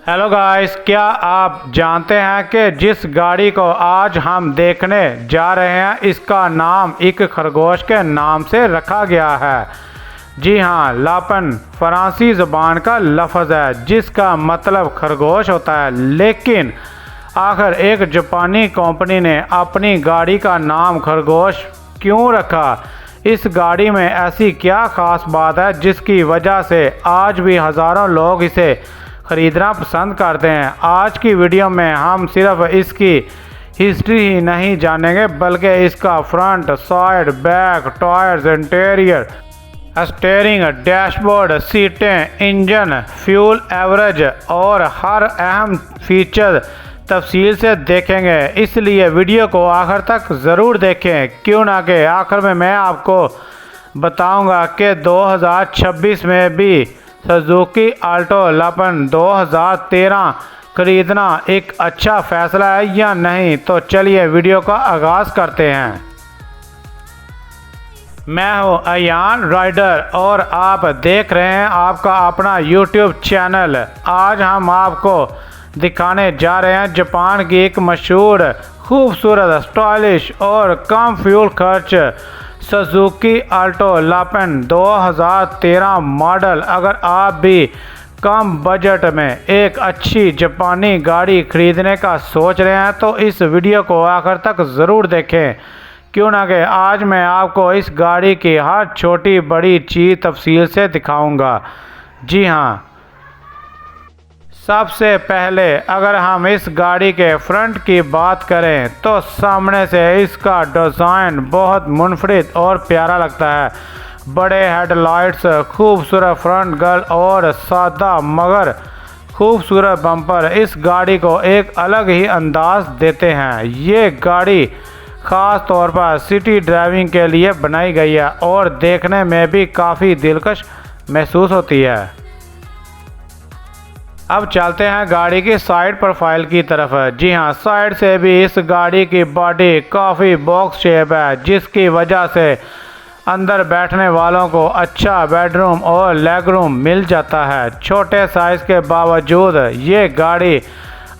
Hello guys, क्या आप जानते हैं कि जिस गाड़ी को आज हम देखने जा रहे हैं इसका नाम एक खरगोश के नाम से रखा गया है। जी हाँ, लापन फ़रांसी ज़बान का लफ्ज़ है जिसका मतलब खरगोश होता है। लेकिन आखिर एक जापानी कंपनी ने अपनी गाड़ी का नाम खरगोश क्यों रखा? इस गाड़ी में ऐसी क्या ख़ास बात है जिसकी वजह से आज भी हज़ारों लोग इसे ख़रीदना पसंद करते हैं। आज की वीडियो में हम सिर्फ इसकी हिस्ट्री ही नहीं जानेंगे बल्कि इसका front, side, back, tyres, interior, steering, dashboard, सीटें, इंजन, फ्यूल एवरेज और हर अहम फीचर तफसील से देखेंगे। इसलिए वीडियो को आखिर तक ज़रूर देखें, क्यों ना कि आखिर में मैं आपको बताऊंगा कि 2026 में भी सुजुकी ऑल्टो लापन 2013 खरीदना एक अच्छा फ़ैसला है या नहीं। तो चलिए वीडियो का आगाज़ करते हैं। मैं हूं अयान राइडर और आप देख रहे हैं आपका अपना यूट्यूब चैनल। आज हम आपको दिखाने जा रहे हैं जापान की एक मशहूर, खूबसूरत, स्टाइलिश और कम फ्यूल खर्च सुजुकी ऑल्टो लापन 2013 मॉडल। अगर आप भी कम बजट में एक अच्छी जापानी गाड़ी खरीदने का सोच रहे हैं तो इस वीडियो को आखिर तक ज़रूर देखें, क्यों ना कि आज मैं आपको इस गाड़ी की हर छोटी बड़ी चीज़ तफसील से दिखाऊंगा। जी हाँ, सबसे पहले अगर हम इस गाड़ी के फ्रंट की बात करें तो सामने से इसका डिज़ाइन बहुत मुनफरिद और प्यारा लगता है। बड़े हेडलाइट्स, खूबसूरत फ्रंट ग्रिल और सादा मगर खूबसूरत बम्पर इस गाड़ी को एक अलग ही अंदाज देते हैं। ये गाड़ी ख़ास तौर पर सिटी ड्राइविंग के लिए बनाई गई है और देखने में भी काफ़ी दिलकश महसूस होती है। अब चलते हैं गाड़ी की साइड प्रोफाइल की तरफ। जी हाँ, साइड से भी इस गाड़ी की बॉडी काफ़ी बॉक्स शेप है जिसकी वजह से अंदर बैठने वालों को अच्छा बेडरूम और लेग रूम मिल जाता है। छोटे साइज़ के बावजूद ये गाड़ी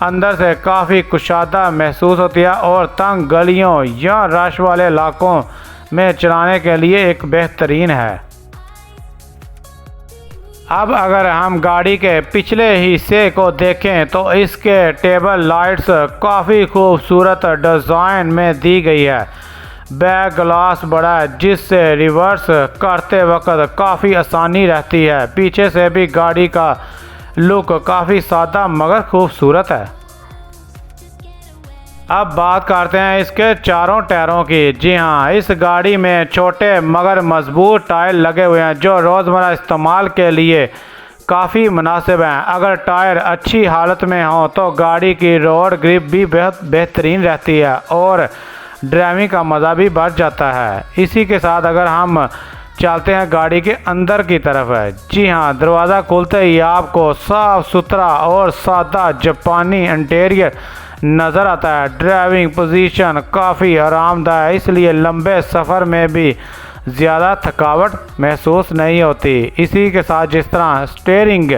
अंदर से काफ़ी कुशादा महसूस होती है और तंग गलियों या रश वाले इलाकों में चलाने के लिए एक बेहतरीन है। अब अगर हम गाड़ी के पिछले हिस्से को देखें तो इसके टेबल लाइट्स काफ़ी खूबसूरत डिज़ाइन में दी गई है। बैक ग्लास बड़ा है जिससे रिवर्स करते वक्त काफ़ी आसानी रहती है। पीछे से भी गाड़ी का लुक काफ़ी सादा मगर खूबसूरत है। अब बात करते हैं इसके चारों टायरों की। जी हाँ, इस गाड़ी में छोटे मगर मजबूत टायर लगे हुए हैं जो रोज़मर्रा इस्तेमाल के लिए काफ़ी मुनासिब हैं। अगर टायर अच्छी हालत में हो तो गाड़ी की रोड ग्रिप भी बहुत बेहतरीन रहती है और ड्राइविंग का मज़ा भी बढ़ जाता है। इसी के साथ अगर हम चलते हैं गाड़ी के अंदर की तरफ है। जी हाँ, दरवाज़ा खुलते ही आपको साफ़ सुथरा और सादा जापानी इंटीरियर नज़र आता है। ड्राइविंग पोजीशन काफ़ी आरामदायक है, इसलिए लंबे सफ़र में भी ज़्यादा थकावट महसूस नहीं होती। इसी के साथ जिस तरह स्टीयरिंग,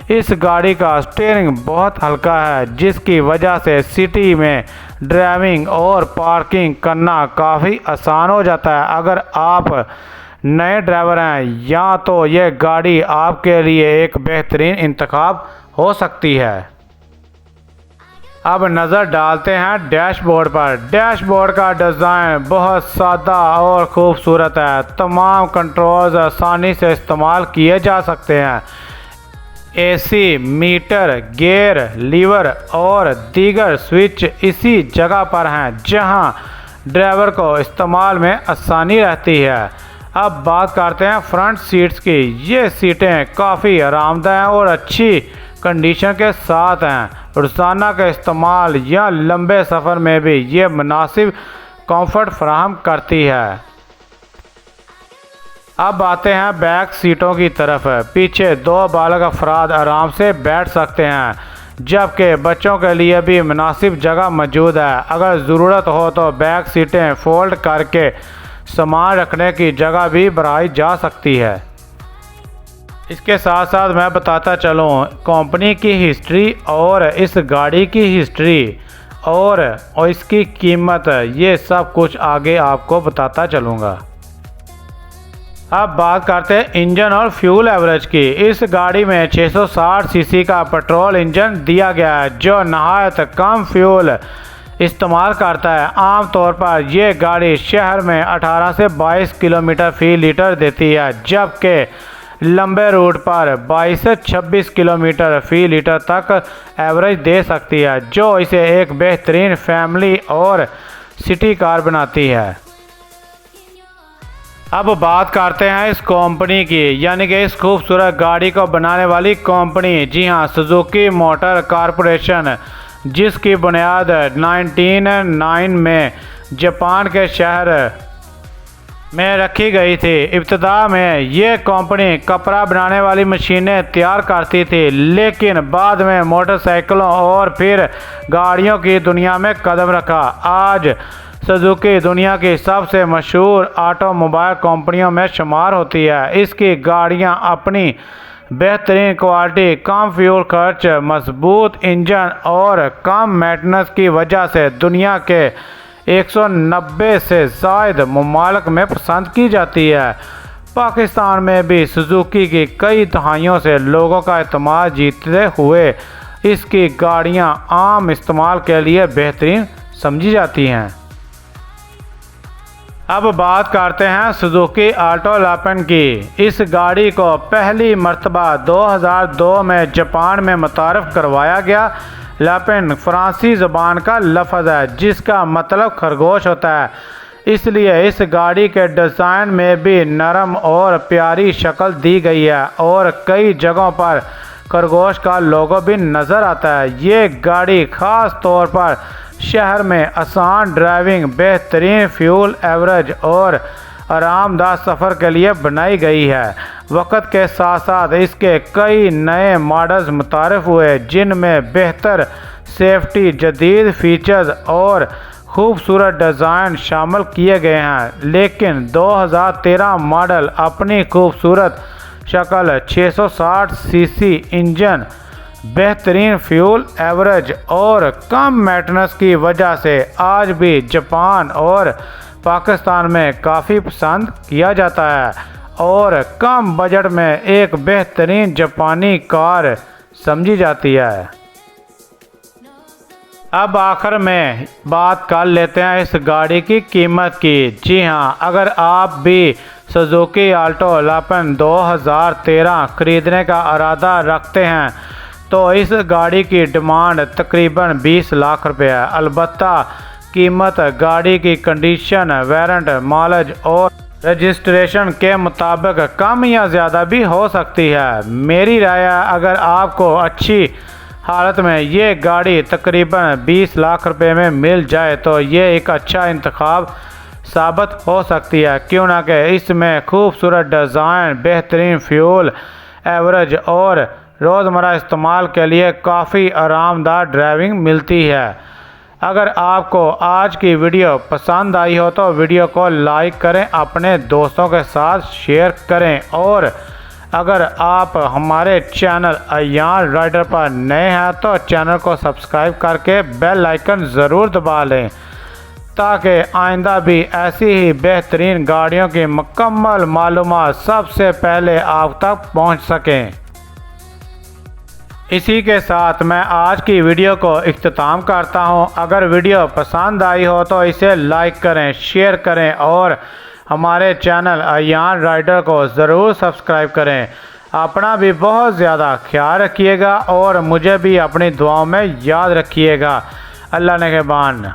इस गाड़ी का स्टीयरिंग बहुत हल्का है जिसकी वजह से सिटी में ड्राइविंग और पार्किंग करना काफ़ी आसान हो जाता है। अगर आप नए ड्राइवर हैं या तो ये गाड़ी आपके लिए एक बेहतरीन इंतखाब हो सकती है। अब नज़र डालते हैं डैशबोर्ड पर। डैशबोर्ड का डिज़ाइन बहुत सादा और ख़ूबसूरत है। तमाम कंट्रोल्स आसानी से इस्तेमाल किए जा सकते हैं। एसी, मीटर, गियर, लीवर और दीगर स्विच इसी जगह पर हैं जहां ड्राइवर को इस्तेमाल में आसानी रहती है। अब बात करते हैं फ्रंट सीट्स की। ये सीटें काफ़ी आरामदायक और अच्छी कंडीशन के साथ हैं। रोज़ाना के इस्तेमाल या लंबे सफ़र में भी ये मुनासिब कंफर्ट फराहम करती है। अब आते हैं बैक सीटों की तरफ। पीछे दो बालग अफराद आराम से बैठ सकते हैं जबकि बच्चों के लिए भी मुनासिब जगह मौजूद है। अगर ज़रूरत हो तो बैक सीटें फोल्ड करके सामान रखने की जगह भी बढ़ाई जा सकती है। इसके साथ साथ मैं बताता चलूँ कंपनी की हिस्ट्री और इस गाड़ी की हिस्ट्री और इसकी कीमत, ये सब कुछ आगे आपको बताता चलूँगा। अब बात करते हैं इंजन और फ्यूल एवरेज की। इस गाड़ी में 660 सीसी का पेट्रोल इंजन दिया गया है जो नहायत कम फ्यूल इस्तेमाल करता है। आमतौर पर यह गाड़ी शहर में 18 से 22 किलोमीटर फी लीटर देती है, जबकि लंबे रूट पर 22 से 26 किलोमीटर फी लीटर तक एवरेज दे सकती है, जो इसे एक बेहतरीन फैमिली और सिटी कार बनाती है। अब बात करते हैं इस कंपनी की, यानी कि इस खूबसूरत गाड़ी को बनाने वाली कंपनी। जी हाँ, सुजुकी मोटर कॉरपोरेशन, जिसकी बुनियाद 1909 में जापान के शहर में रखी गई थी। इब्तिदा में ये कंपनी कपड़ा बनाने वाली मशीनें तैयार करती थी, लेकिन बाद में मोटरसाइकिलों और फिर गाड़ियों की दुनिया में कदम रखा। आज सुजुकी दुनिया की सबसे मशहूर ऑटोमोबाइल कंपनियों में शुमार होती है। इसकी गाड़ियां अपनी बेहतरीन क्वालिटी, कम फ्यूल खर्च, मजबूत इंजन और कम मेंटेनेंस की वजह से दुनिया के 190 से ज़ायद ममालिक में पसंद की जाती है। पाकिस्तान में भी सुजुकी की कई दहाइयों से लोगों का एतमाद जीतते हुए इसकी गाड़ियां आम इस्तेमाल के लिए बेहतरीन समझी जाती हैं। अब बात करते हैं सुजुकी ऑल्टो लापेन की। इस गाड़ी को पहली मर्तबा 2002 में जापान में मुतारफ़ करवाया गया। लापेन फ़्रांसी ज़बान का लफ्ज़ है जिसका मतलब खरगोश होता है, इसलिए इस गाड़ी के डिज़ाइन में भी नरम और प्यारी शक्ल दी गई है और कई जगहों पर खरगोश का लोगो भी नज़र आता है। ये गाड़ी ख़ास तौर पर शहर में आसान ड्राइविंग, बेहतरीन फ्यूल एवरेज और आरामदायक सफ़र के लिए बनाई गई है। वक्त के साथ साथ इसके कई नए मॉडल्स मुतारफ़ हुए, जिनमें बेहतर सेफ्टी, जदीद फीचर्स और खूबसूरत डिज़ाइन शामिल किए गए हैं। लेकिन 2013 मॉडल अपनी खूबसूरत शक्ल, 660 सीसी इंजन, बेहतरीन फ्यूल एवरेज और कम मेंटेनेंस की वजह से आज भी जापान और पाकिस्तान में काफ़ी पसंद किया जाता है और कम बजट में एक बेहतरीन जापानी कार समझी जाती है। अब आखिर में बात कर लेते हैं इस गाड़ी की कीमत की। जी हाँ, अगर आप भी सुजुकी ऑल्टो लापेन 2013 खरीदने का इरादा रखते हैं तो इस गाड़ी की डिमांड तकरीबन 20 लाख रुपए है। अलबत्ता कीमत गाड़ी की कंडीशन, वेरिएंट, माइलेज और रजिस्ट्रेशन के मुताबिक कम या ज़्यादा भी हो सकती है। मेरी राय है, अगर आपको अच्छी हालत में ये गाड़ी तकरीबन 20 लाख रुपए में मिल जाए तो ये एक अच्छा इंतखाब साबित हो सकती है, क्यों ना कि इसमें खूबसूरत डिज़ाइन, बेहतरीन फ्यूल एवरेज और रोज़मर्रा इस्तेमाल के लिए काफ़ी आरामदायक ड्राइविंग मिलती है। अगर आपको आज की वीडियो पसंद आई हो तो वीडियो को लाइक करें, अपने दोस्तों के साथ शेयर करें और अगर आप हमारे चैनल अयान राइडर पर नए हैं तो चैनल को सब्सक्राइब करके बेल आइकन ज़रूर दबा लें ताकि आइंदा भी ऐसी ही बेहतरीन गाड़ियों की मुकम्मल मालूमात सबसे पहले आप तक पहुंच सकें। इसी के साथ मैं आज की वीडियो को इख्तिताम करता हूं। अगर वीडियो पसंद आई हो तो इसे लाइक करें, शेयर करें और हमारे चैनल अयान राइडर को ज़रूर सब्सक्राइब करें। अपना भी बहुत ज़्यादा ख्याल रखिएगा और मुझे भी अपनी दुआओं में याद रखिएगा। अल्लाह नेगहबान।